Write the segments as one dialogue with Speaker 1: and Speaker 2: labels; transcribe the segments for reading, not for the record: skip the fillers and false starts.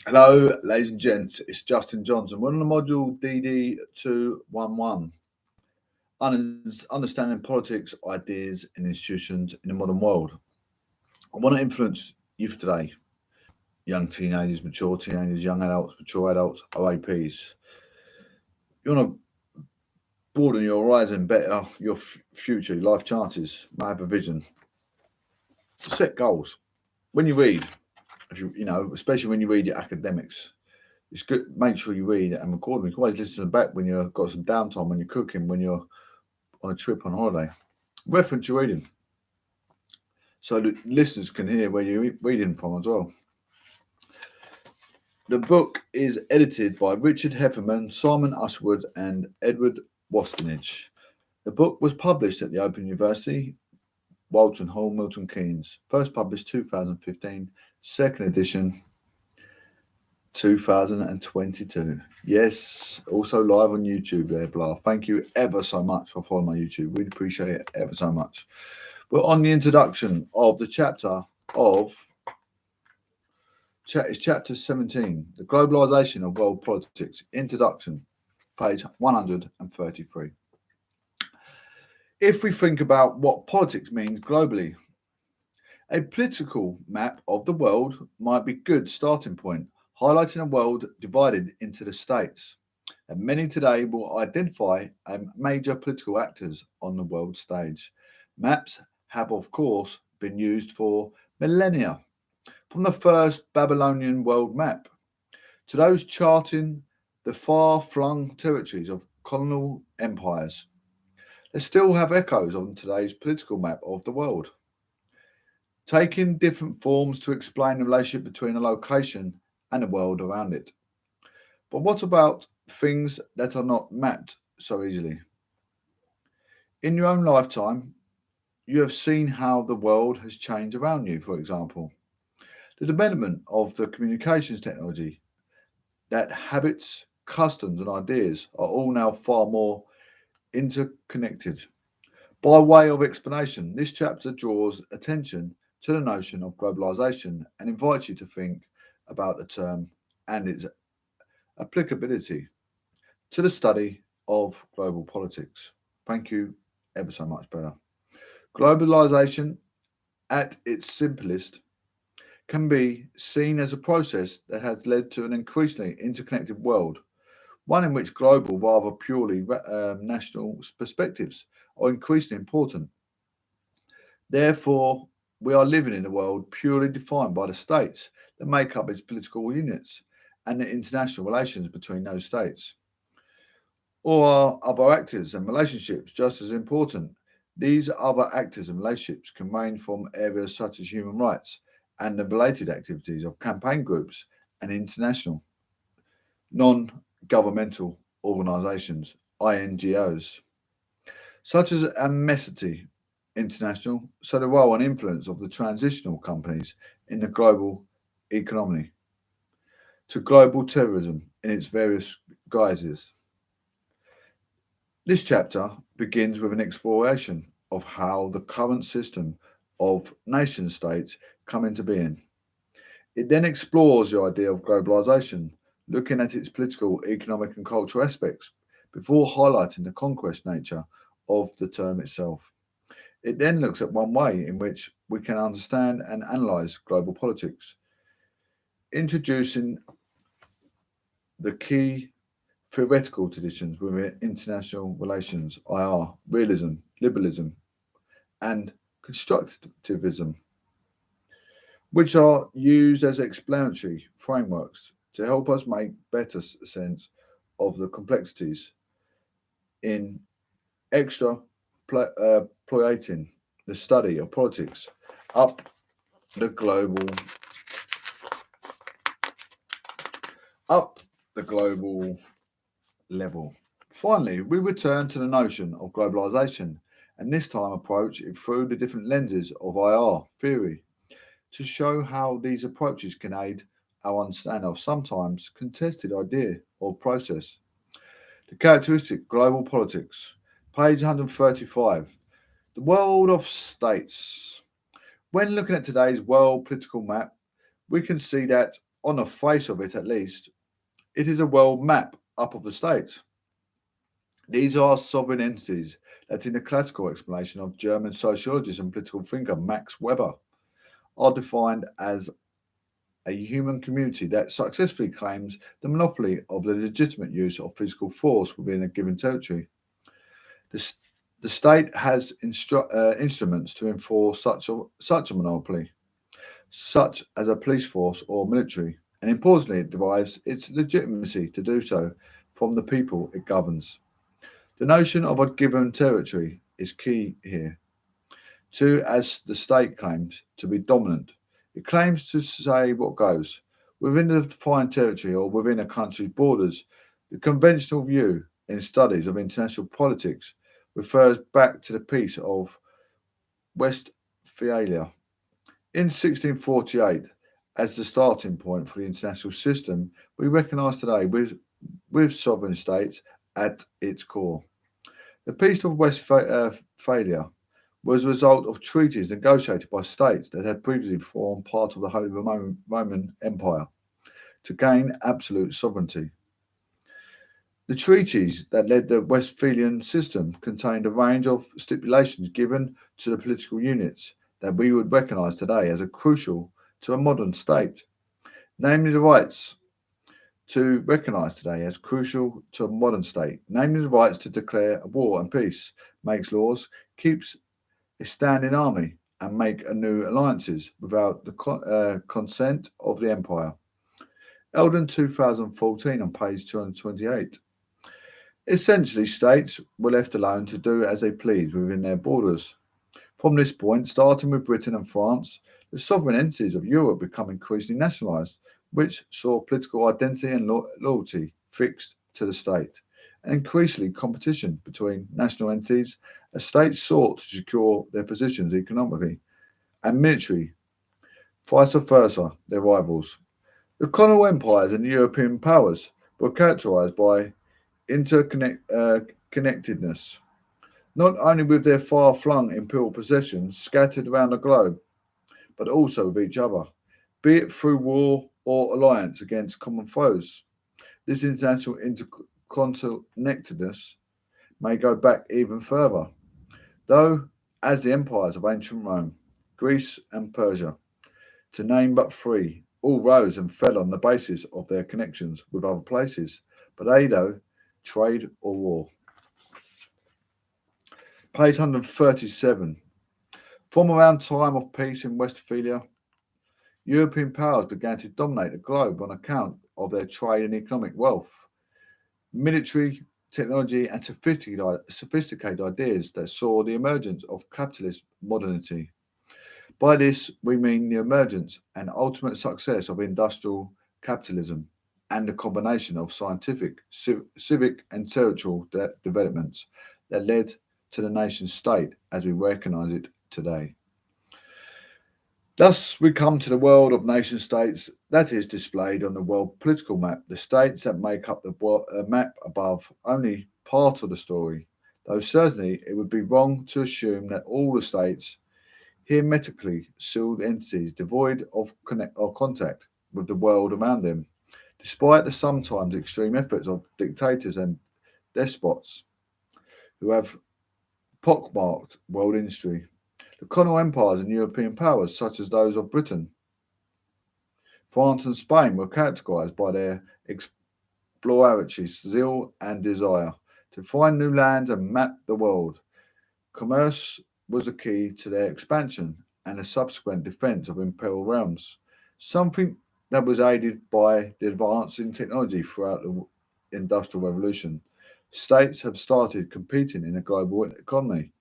Speaker 1: Hello, ladies and gents. It's Justin Johnson. We're on the module DD211, Understanding Politics, Ideas and Institutions in the Modern World. I want to influence youth today, young teenagers, mature teenagers, young adults, mature adults, OAPs. You want to broaden your horizon, better your future, your life chances, may have a vision. Set goals. When you read, if especially when you read your academics, it's good. Make sure you read it and record them. You can always listen to them back when you've got some downtime, when you're cooking, when you're on a trip on holiday. Reference your reading so that listeners can hear where you're reading from as well. The book is edited by Richard Heffernan, Simon Uswood, and Edward Westmisnter. The book was published at the Open University, Walton Hall, Milton Keynes. First published 2015, second edition 2022. Yes, also live on YouTube there, Blah. Thank you ever so much for following my YouTube. Really appreciate it ever so much. We're on the introduction of the chapter of it's chapter 17, the globalization of world politics. Introduction, page 133. If we think about what politics means globally, a political map of the world might be a good starting point, highlighting a world divided into the states. And many today will identify major political actors on the world stage. Maps have, of course, been used for millennia, from the first Babylonian world map to those charting the far-flung territories of colonial empires. They still have echoes on today's political map of the world, taking different forms to explain the relationship between a location and the world around it. But what about things that are not mapped so easily? In your own lifetime, you have seen how the world has changed around you, for example. The development of the communications technology, that habits, customs, and ideas are all now far more interconnected. By way of explanation, this chapter draws attention to the notion of globalization and invites you to think about the term and its applicability to the study of global politics. Thank you ever so much, Bella. Globalization, at its simplest, can be seen as a process that has led to an increasingly interconnected world, one in which global, rather purely national perspectives are increasingly important. Therefore, we are living in a world purely defined by the states that make up its political units and the international relations between those states. Or are other actors and relationships just as important? These other actors and relationships can range from areas such as human rights and the related activities of campaign groups and international non governmental organisations, INGOs, such as Amnesty International, so the role and influence of the transitional companies in the global economy, to global terrorism in its various guises. This chapter begins with an exploration of how the current system of nation states come into being. It then explores the idea of globalization, looking at its political, economic, and cultural aspects before highlighting the conquest nature of the term itself. It then looks at one way in which we can understand and analyze global politics, introducing the key theoretical traditions within international relations, IR, realism, liberalism, and constructivism, which are used as explanatory frameworks to help us make better sense of the complexities in exploiting the study of politics up the global level. Finally, we return to the notion of globalization, and this time approach it through the different lenses of IR theory to show how these approaches can aid our understanding of sometimes contested idea or process. The characteristic global politics, page 135. The world of states. When looking at today's world political map, we can see that on the face of it at least, it is a world map up of the states. These are sovereign entities that, in the classical explanation of German sociologist and political thinker Max Weber, are defined as a human community that successfully claims the monopoly of the legitimate use of physical force within a given territory. The state has instruments to enforce such a monopoly, such as a police force or military, and importantly, it derives its legitimacy to do so from the people it governs. The notion of a given territory is key here. As the state claims to be dominant, it claims to say what goes. Within the defined territory or within a country's borders, the conventional view in studies of international politics refers back to the Peace of Westphalia in 1648 as the starting point for the international system we recognise today with sovereign states at its core. The Peace of Westphalia was a result of treaties negotiated by states that had previously formed part of the Holy Roman Empire to gain absolute sovereignty. The treaties that led the Westphalian system contained a range of stipulations given to the political units that we would recognise today as crucial to a modern state, namely the rights to recognise today as crucial to a modern state, namely the rights to declare war and peace, makes laws, keeps a standing army, and make new alliances without the consent of the empire. Eldon 2014 on page 228. Essentially, states were left alone to do as they pleased within their borders. From this point, starting with Britain and France, the sovereign entities of Europe become increasingly nationalised, which saw political identity and loyalty fixed to the state, and increasingly competition between national entities as states sought to secure their positions economically and military, vice versa, their rivals. The colonial empires and European powers were characterised by interconnectedness, not only with their far-flung imperial possessions scattered around the globe, but also with each other, be it through war or alliance against common foes. This international interconnectedness may go back even further, though, as the empires of ancient Rome, Greece, and Persia, to name but three, all rose and fell on the basis of their connections with other places, but either trade or war. Page 137. From around time of peace in Westphalia, European powers began to dominate the globe on account of their trade and economic wealth, military technology, and sophisticated ideas that saw the emergence of capitalist modernity. By this, we mean the emergence and ultimate success of industrial capitalism and the combination of scientific, civic, and territorial developments that led to the nation state as we recognise it today. Thus, we come to the world of nation states that is displayed on the world political map. The states that make up the map above only part of the story, though certainly it would be wrong to assume that all the states hermetically sealed entities devoid of contact with the world around them, despite the sometimes extreme efforts of dictators and despots who have pockmarked world history. The colonial empires and European powers, such as those of Britain, France, and Spain, were characterized by their exploratory zeal and desire to find new lands and map the world. Commerce was the key to their expansion and the subsequent defense of imperial realms, something that was aided by the advance in technology throughout the Industrial Revolution. States have started competing in a global economy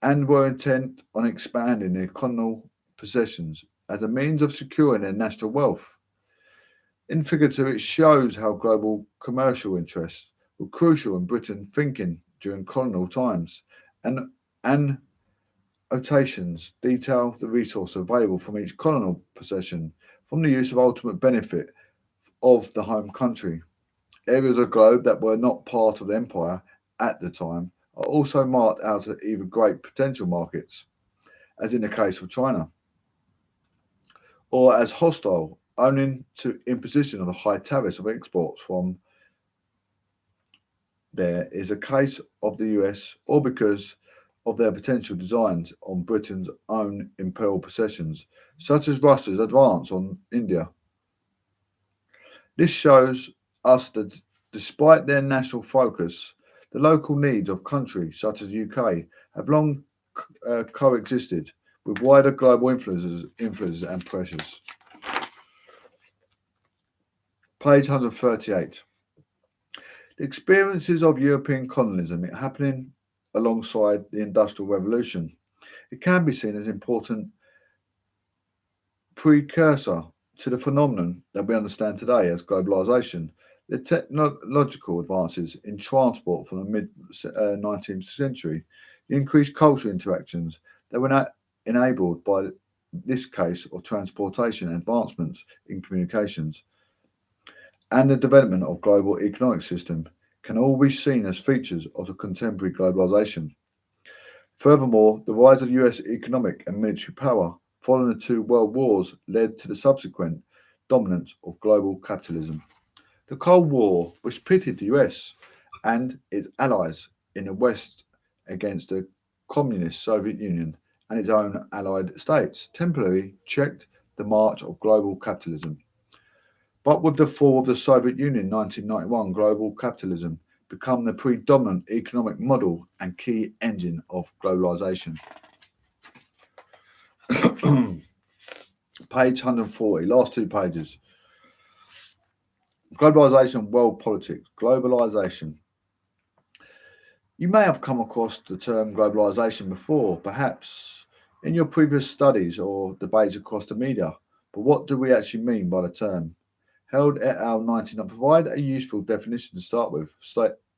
Speaker 1: and were intent on expanding their colonial possessions as a means of securing their national wealth. In Figure 2, it shows how global commercial interests were crucial in Britain thinking during colonial times, and annotations detail the resources available from each colonial possession from the use of ultimate benefit of the home country. Areas of the globe that were not part of the empire at the time are also marked out as either great potential markets, as in the case of China, or as hostile owing to imposition of the high tariffs of exports from there is a case of the US, or because of their potential designs on Britain's own imperial possessions, such as Russia's advance on India. This shows us that despite their national focus, the local needs of countries such as UK have long coexisted with wider global influences and pressures. Page 138. The experiences of European colonialism happening alongside the Industrial Revolution. It can be seen as an important precursor to the phenomenon that we understand today as globalization. The technological advances in transport from the mid 19th century, the increased cultural interactions that were not enabled by this case of transportation advancements in communications, and the development of global economic system can all be seen as features of the contemporary globalization. Furthermore, the rise of US economic and military power following the two world wars led to the subsequent dominance of global capitalism. The Cold War, which pitted the US and its allies in the West against the communist Soviet Union and its own allied states, temporarily checked the march of global capitalism. But with the fall of the Soviet Union in 1991, global capitalism became the predominant economic model and key engine of globalization. Page 140, last two pages. Globalization, world politics. Globalization. You may have come across the term globalization before, perhaps in your previous studies or debates across the media, but what do we actually mean by the term? ℙ et al. 19 provide a useful definition to start with,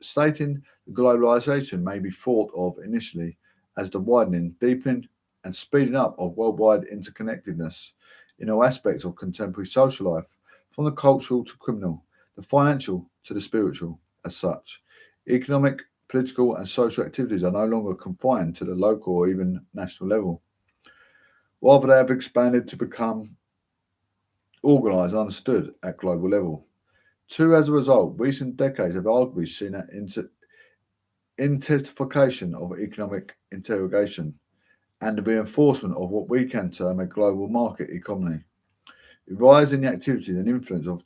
Speaker 1: stating that globalization may be thought of initially as the widening, deepening, and speeding up of worldwide interconnectedness in all aspects of contemporary social life, from the cultural to criminal, the financial to the spiritual. As such, economic, political, and social activities are no longer confined to the local or even national level. Rather, they have expanded to become organised and understood at global level. Two, as a result, recent decades have arguably seen an intensification of economic integration and the reinforcement of what we can term a global market economy. The rise in the activities and influence of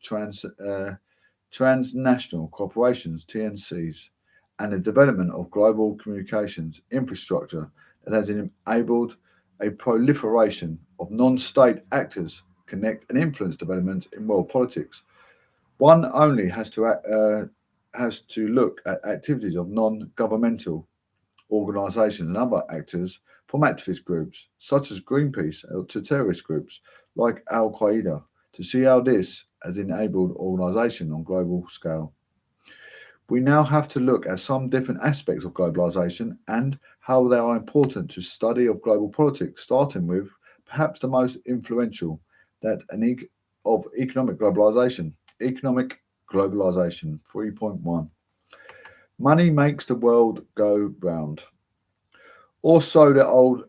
Speaker 1: transnational corporations, TNCs, and the development of global communications infrastructure that has enabled a proliferation of non-state actors connect and influence developments in world politics. One only has to look at activities of non-governmental organisations and other actors, from activist groups such as Greenpeace to terrorist groups like Al-Qaeda, to see how this has enabled organisation on global scale. We now have to look at some different aspects of globalisation and how they are important to study of global politics, starting with perhaps the most influential, that of economic globalisation. Economic globalisation 3.1. Money makes the world go round. Or so the old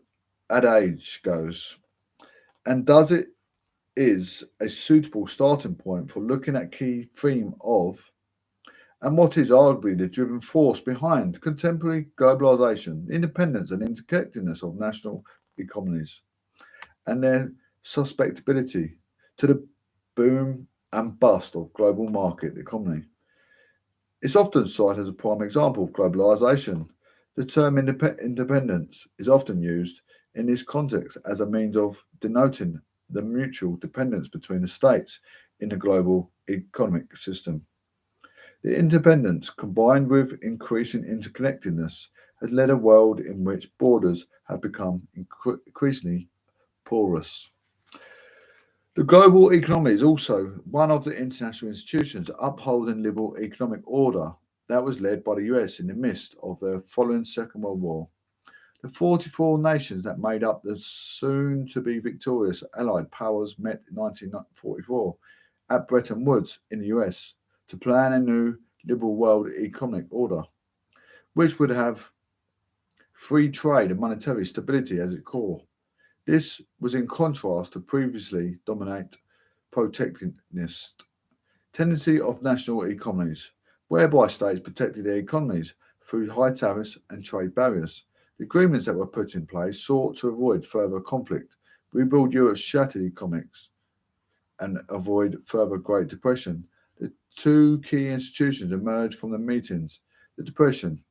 Speaker 1: adage goes. And does it is a suitable starting point for looking at key theme of and what is arguably the driving force behind contemporary globalisation, independence and interconnectedness of national economies, and their susceptibility to the boom and bust of global market economy. It's often cited as a prime example of globalisation. The term independence is often used in this context as a means of denoting the mutual dependence between the states in the global economic system. The independence, combined with increasing interconnectedness, has led a world in which borders have become increasingly porous. The global economy is also one of the international institutions upholding liberal economic order that was led by the US in the midst of the following Second World War. The 44 nations that made up the soon-to-be victorious Allied powers met in 1944 at Bretton Woods in the US to plan a new liberal world economic order, which would have free trade and monetary stability as its core. This was in contrast to previously protectionist tendency of national economies, whereby states protected their economies through high tariffs and trade barriers. The agreements that were put in place sought to avoid further conflict, rebuild Europe's shattered economics, and avoid further Great Depression. The two key institutions emerged from the meetings: the Depression,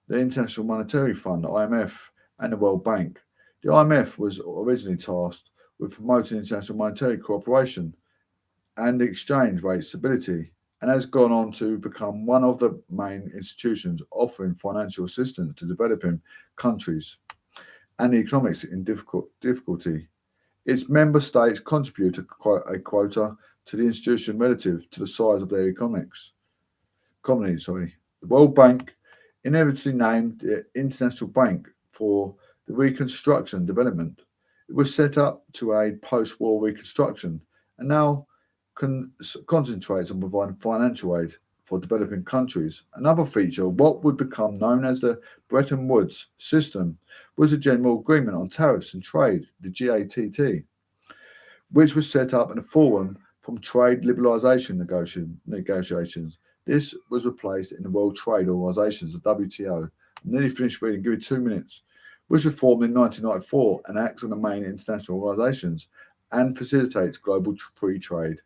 Speaker 1: the International Monetary Fund, IMF, and the World Bank. The IMF was originally tasked with promoting international monetary cooperation and exchange rate stability, and has gone on to become one of the main institutions offering financial assistance to developing countries and the economics in difficulty. Its member states contribute a quota to the institution relative to the size of their economies. The World Bank, inevitably named the International Bank for the Reconstruction and Development, it was set up to aid post-war reconstruction and now concentrates on providing financial aid for developing countries. Another feature of what would become known as the Bretton Woods system was a general agreement on tariffs and trade, the GATT, which was set up in a forum from trade liberalisation negotiations. This was replaced in the World Trade Organization, the WTO. I'm nearly finished reading, give me 2 minutes. Was reformed in 1994 and acts on the main international organisations and facilitates global free trade.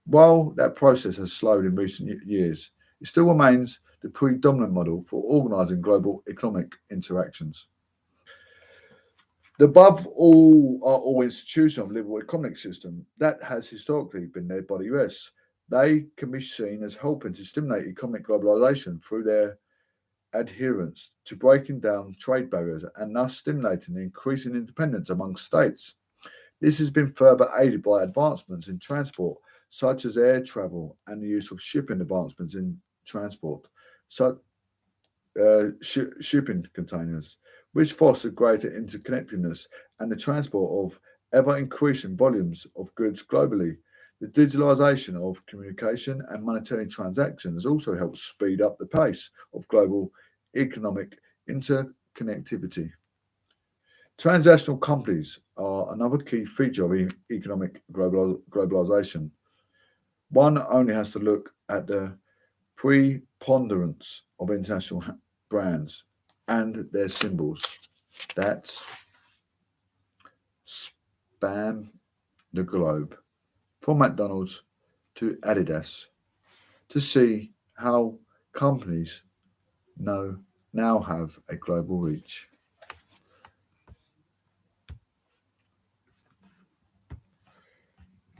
Speaker 1: While that process has slowed in recent years, it still remains the predominant model for organising global economic interactions. The above all are all institutions of liberal economic system that has historically been led by the US. They can be seen as helping to stimulate economic globalisation through their adherence to breaking down trade barriers and thus stimulating increasing independence among states. This has been further aided by advancements in transport, such as air travel and the use of shipping advancements in transport, such shipping containers, which foster greater interconnectedness and the transport of ever-increasing volumes of goods globally. The digitalisation of communication and monetary transactions also helps speed up the pace of global economic interconnectivity. Transnational companies are another key feature of economic globalisation. One only has to look at the preponderance of international brands and their symbols. That's span the globe, from McDonald's to Adidas, to see how companies now have a global reach.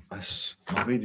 Speaker 1: That's my reading.